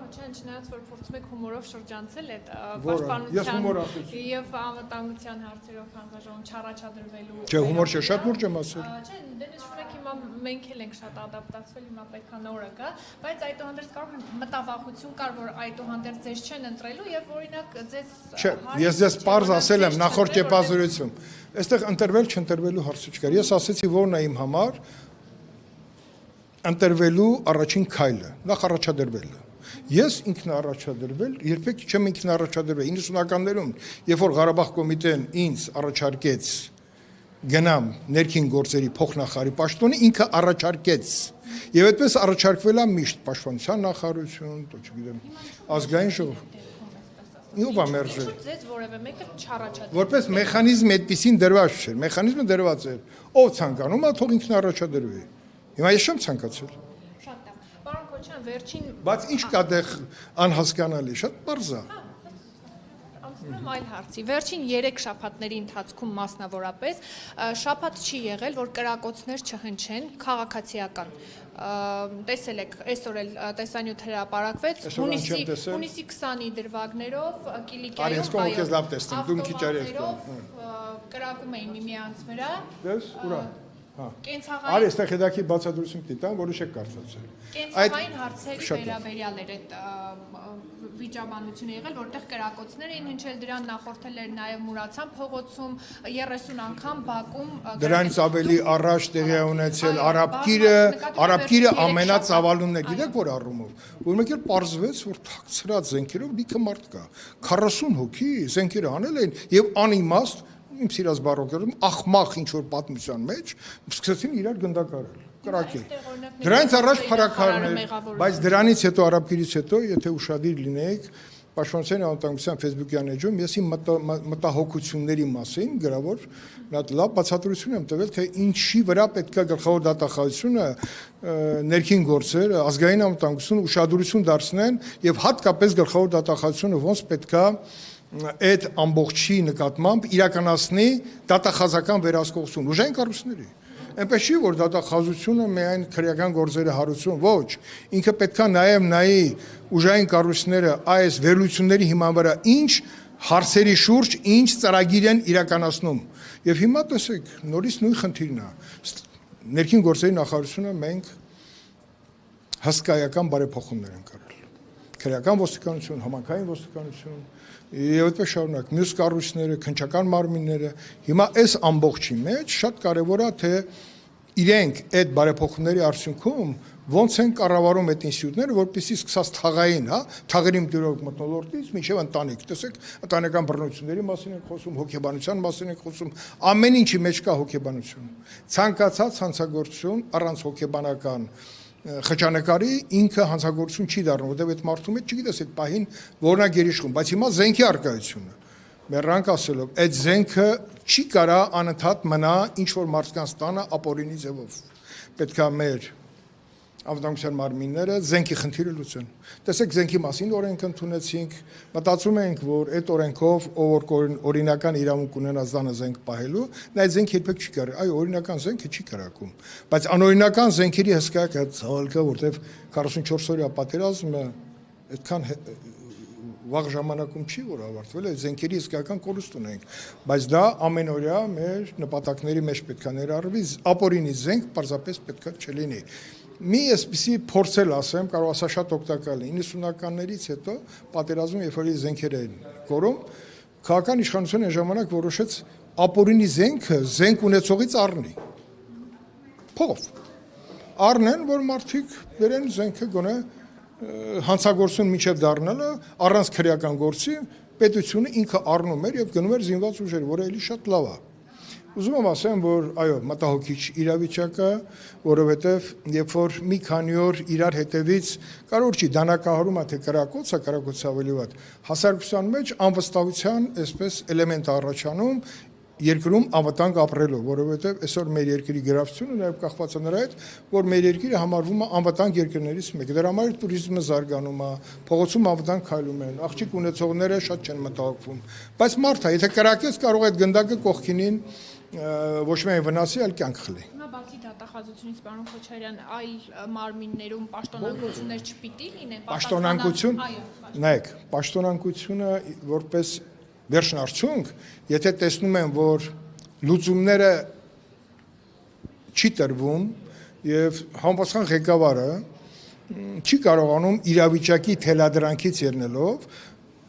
Չնայած որ փորձում եք հումորով շրջանցել այդ Ես հումոր ասեցի։ եւ անվտանգության հարցերով հանձնաժողովում չառաջադրվելու։ Չէ, հումոր չէ, շատ լուրջ եմ ասել։ Չէ, դե նշվում հիմա մենք էլ ենք շատ ադապտացվել, հիմա պետք է նորը գա, բայց այդուհանդերձ կարող է մտավախություն կար, որ այդուհանդերձ ձեզ չեն ընտրելու եւ օրինակ ձեզ Չէ, ես ձեզ պարզ ասել եմ նախորդ կեպազորություն։ Այստեղ ընտրվել չընտրվելու հարցը չկար։ Ես ասեցի, որն է իմ համար ընտրվելու առաջին քայլը, նախ առաջադրվելը։ Ես ինքնաառաջադրվել, երբեք չեմ ինքնաառաջադրվել 90-ականներում, երբ որ Ղարաբաղ կոմիտեն ինձ առաջարկեց գնամ ներքին գործերի փոխնախարարի պաշտոնը, ինքը առաջարկեց։ Եվ այդպես առաջարկվել է միշտ պաշտպանության նախարարություն, չգիտեմ, ազգային ժողով։ Ո՞վ է մերժել։ Ձեզ որևէ մեկը չառաջադրել։ Որպես մեխանիզմ այդպեսին դրված չէր, մեխանիզմը դրված էր։ Ով ցանկանում է, թող ինքնաառաջադրվի։ Հիմա ես չեմ ցանկացել։ Շատ լավ։ Պարոն Քոչյան, վերջին Բայց ինչ կա դեղ անհասկանալի, շատ պարզ է։ Անցնում այլ հարցի։ Վերջին 3 շաբաթների ընթացքում մասնավորապես շաբաթ չի եղել, որ կրակոցներ չհնչեն քաղաքացիական։ Տեսել եք, այսօր էլ տեսանյութ հրապարակվեց հունիսի 20-ի դրվագներով Կիլիկիայով կրակում էին միմյանց վրա։ Դες ուրա։ Կենցաղային Արի այստեղ հետաքի բացատրություն տիտան, որը չեք կարծացել։ Կենցաղային հարցերի վերաբերյալ էր այդ վիճաբանությունը եղել, որտեղ կրակոցներ էին հնչել, դրան նախորդել էր նաև Մուրացան փողոցում 30 անգամ Բաքում։ Դրանից ավելի առաջ տեղի ունեցել Արաբկիրը ամենածավալումն է, գիտեք որ առումով, որ մեկ էլ պարզվեց, որ թաքցրած զենքերով լիքը մարդ կա, 40 հոգի զենքերը անել են եւ անիմաստ իմ սիրած բառոկերում ախմախ ինչ որ պատմության մեջ սկսեցին իրար գնդակարել, կրակել։ Դրանից առաջ փառաքարներ, բայց դրանից հետո արաբկիրից հետո, եթե ուշադիր լինեիք, Պաշտպանության անվտանգության Facebook-յան էջում ես իմ մտահոգությունների մասին գրավոր մի հատ լավ բացատրություն եմ տվել, թե ինչի վրա պետք է գլխավոր դատախազությունը ներքին գործեր, ազգային անվտանգությունը ուշադրություն դարձնեն եւ հատկապես գլխավոր դատախազությունը ոնց պետք է այդ ամբողջի նկատմամբ իրականացնի դատախազական վերահսկողություն ուժային կառույցների։ Այնպես չի որ դատախազությունը միայն քրեական գործերը հարուցում, ոչ, ինքը պետքա նաև նայի ուժային կառույցները այս վերլուծությունների հիման վրա ինչ հարցերի շուրջ ինչ ծրագիր են իրականացնում։ Եվ հիմա տեսեք, նորից նույն խնդիրն է։ Ներքին գործերի նախարարությունը մենք հսկայական բարեփոխումներ ենք արել։ Քրեական ոստիկանություն, համակարգային ոստիկանություն Եվ այդպես շարունակ, մյուս կառույցները, քննչական մարմինները, հիմա այս ամբողջի մեջ շատ կարևոր է, թե իրենք այդ բարեփոխումների արդյունքում ոնց են կառավարում այդ ինստիտուտները, որպեսզի սկսած թաղային, թաղերի դրող մթնոլորտից մինչև ընտանիք, տեսեք, ընտանեկան բռնությունների մասին ենք խոսում, հոգեբանության մասին ենք խոսում, ամեն ինչի մեջ կա հոգեբանություն։ Ցանկացած հանցագործություն առանց հոգեբանական խճանկարի ինքը հանցագործություն չի դառնում, որտեղ այդ մարդու մեջ չգիտես այդ պահին որն է գերիշխում, բայց հիմա զենքի արկայությունը մեռանք ասելով այդ զենքը չի կարա անընդհատ մնա ինչ որ մարդկանց տանը ապօրինի ձևով պետք է մեր անվտանգության մարմինները զենքի խնդիրը լուծեն տեսեք զենքի մասին օրենք ընդունեցինք մտածում ենք որ այդ օրենքով ով որ օրինական իրավունք ունենա զանը զենք պահելու նա այդ զենքը երբեք չի կարի այո օրինական զենքը չի կրակում բայց անօրինական զենքերի հսկայական ցավալ կա որտեվ 44 օրյա պատերազմը այդքան վաղ ժամանակում չի որ ավարտվել է զենքերի հսկայական կորուստ ունենք բայց դա ամենօրյա մեր նպատակների մեջ պետք է ներառվի ապօրինի զենք պարզապես պետք է չլինի մի այսպիսի փորձել ասեմ, կարող ասա շատ օգտակար է 90-ականներից հետո պատերազմում երբ որ զենքեր էին կորում, քաղաքական իշխանությունը այն ժամանակ որոշեց ապօրինի զենքը զենք ունեցողից առնի։ Փող առնեն, որ մարդիկ բերեն զենքը գոնե հանցագործություն միջև դառնալը առանց քրեական գործի պետությունը ինքը առնում էր եւ գնում էր զինված ուժեր, որը էլի շատ լավ է։ Ուզում եմ ասեմ, որ այո, մտահոգիչ իրավիճակ է, որովհետև երբ որ մի քանի օր իրար հետևից կարող չի դանակահարում է թե կրակոցը, կրակոցը ավելի վատ, հասարակության մեջ անվստահության այսպես էլեմենտ առաջանում երկրում անվտանգ ապրելու, որովհետև այսօր մեր երկրի գրավությունը նաև կախված է նրա հետ, որ մեր երկիրը համարվում է անվտանգ երկրներից մեկը։ Դրա համար տուրիզմը զարգանում է, փողոցում անվտանգ քայլում են, աղջիկ ունեցողները շատ չեն մտահոգվում։ Բայց մարդը, եթե կրակեց, կարող է այդ գնդակը կողքինին ոչ միայն վնասի, այլ կյանք խլի։ Բացի դատախազությունից, պարոն Քոչարյան, այլ մարմիններում պաշտոնանկություններ չպիտի լինեն։ Պաշտոնանկություն, նայեք, պաշտոնանկությունը որպես վերջնարդյունք, եթե տեսնում են, որ լուծումները չի տրվում եւ համապատասխան ղեկավարը չի կարողանում իրավիճակի թելադրանքից ելնելով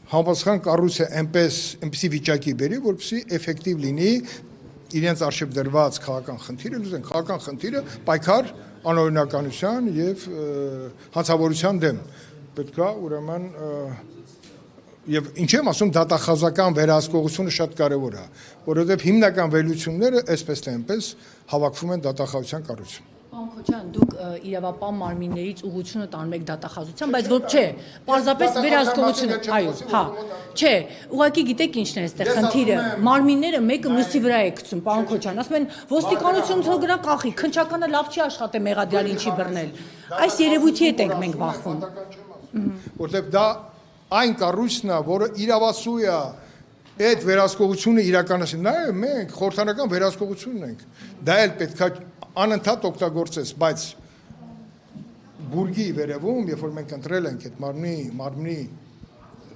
համապատասխան կառույցը այնպեսի վիճակի բերի, որպեսզի էֆեկտիվ լինի իրենց արժեվ դրված քաղաքական խնդիրը, լուծեն քաղաքական խնդիրը պայքար անօրինականության եւ հանցավորության դեմ։ Պետք է ուրեմն եւ ինչ եմ ասում դատախազական վերահսկողությունը շատ կարեւոր է, որովհետեւ հիմնական վերլուծությունները այսպես թե այնպես հավաքվում են դատախազության կառույցում։ Պարոն Քոչարյան, դուք իրավապահ մարմիններից ուղղությունը տանում եք դատախազության, բայց որ չէ, պարզապես վերահսկողությունը, այո, հա, չէ, ուղղակի գիտեք ինչն է այստեղ խնդիրը, մարմինները մեկը մյուսի վրա է գցում, պարոն Քոչարյան, ասում են ոստիկանությունը թող գնա կախի, քննչականը լավ չի աշխատել մեղադրյալին չի բռնել։ Այս երևույթի հետ ենք մենք բախվում։ Որտեղ դա այն կառույցն է, որը իրավացու է այդ վերահսկողությունը իրականացնել։ Նայեք, մենք խորհրդանական վերահսկողությունն ենք։ Դա էլ պետք է անընդհատ օգտագործես, բայց բուրգի վերևում, երբ որ մենք ընտրել ենք այդ մարմնի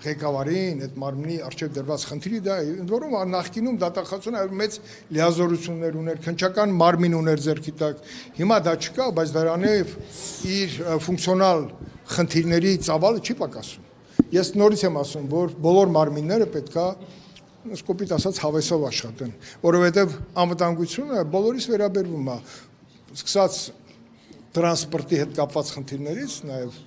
ղեկավարին, այդ մարմնի արժեվ դրված խնդիրի, դա ընդ որում նախկինում դատախազությունը այլ մեծ լիազորություններ ուներ, քննչական մարմին ուներ ձեռքի տակ։ Հիմա դա չկա, բայց դրանով իր ֆունկցիոնալ խնդիրների ծավալը չի պակասում։ Ես նորից եմ ասում, որ բոլոր մարմինները պետք է սկոպիտ ասած հավեսով աշխատեն, որովհետև անվտանգությունը բոլորիս վերաբերվում է, սկսած տրանսպորտի հետ կապված խնդիրներից, նաև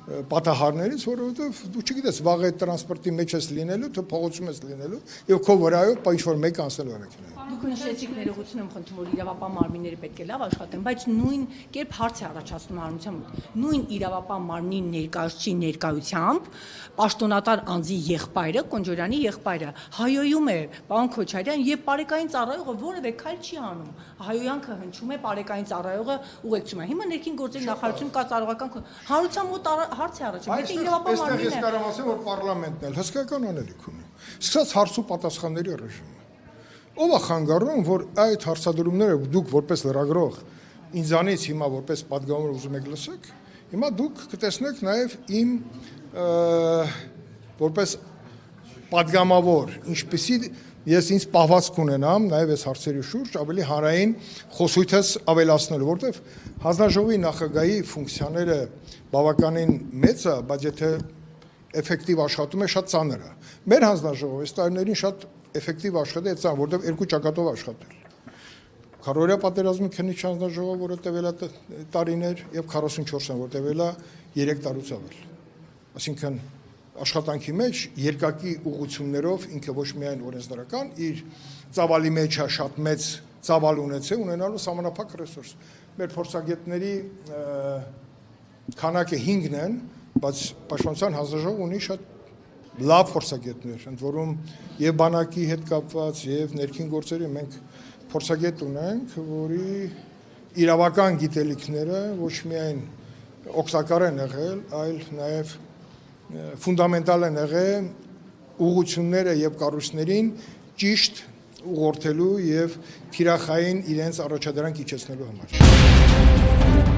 պատահարներից, որովհետև դու չգիտես վաղ այդ տրանսպորտի մեջ ես լինելու, թե փողոցում ես լինելու, եւ քո վրայով ինչ-որ մեկ անցնելու է մեքենայով։ Դուք նշեցիք ներողություն եմ խնդրում, որ իրավապահ մարմինները պետք է լավ աշխատեն, բայց նույն կերպ հարց է առաջացնում հանրության մոտ։ Նույն իրավապահ մարմնի ներկայացուցիչի ներկայությամբ պաշտոնատար անձի եղբայրը, Կոնջորյանի եղբայրը, հայոյում է պարոն Քոչարյան եւ պարեկային ծառայողը որևէ քայլ չի անում։ Հայոյանքը հնչում է, պարեկային ծառայողը ուղեկցում է։ Հիմա ներքին գործերի նախարարություն կա ծառայողական հանրության մոտ հարց է առաջանում։ Եթե իրավապահ մարմինը ես կարող ասեմ, որ պարլամենտն էլ հսկայական անելիք ունի։ Սկսած հարց ու պատասխանների ռեժիմը։ Ով է խանգարում, որ այդ հարցադրումները դուք որպես լրագրող ինձանից հիմա որպես պատգամավոր ուզում եք լսեք, հիմա դուք կտեսնեք նաև իմ որպես պատգամավոր, ինչպեսի ես ինձ պահվածք ունենամ նաև այս հարցերի շուրջ ավելի հանրային խոսույթս ավելացնելու, որտեղ հանձնաժողովի նախագահի ֆունկցիաները բավականին մեծ է, բայց եթե էֆեկտիվ աշխատում է, շատ ծանր է։ Մեր հանձնաժողովը այս տարիներին շատ էֆեկտիվ աշխատել է, որտեղ երկու ճակատով աշխատել։ Քարորիա պատերազմի քննիչ հանձնաժողով, որը տևել է տարիներ, եւ 44-ն, որ տևել է 3 տարուց ավել։ Այսինքն աշխատանքի մեջ երկակի ուղղություններով ինքը ոչ միայն օրենսդրական, իր ծավալի մեջ է շատ մեծ ծավալ ունեցել, ունենալու սահմանափակ ռեսուրս։ Մեր փորձագետների քանակը 5-ն են, բայց Պաշտպանության հանձնաժողովը ունի շատ լավ փորձագետներ, ընդ որում եւ բանակի հետ կապված եւ ներքին գործերի մենք փորձագետ ունենք, որի իրավական գիտելիքները ոչ միայն օգտակար են եղել, այլ նաեւ ֆունդամենտալ են եղել ուղղությունները եւ կառույցներին ճիշտ ուղղորդելու եւ թիրախային իրենց առաջադրանք իջեցնելու համար։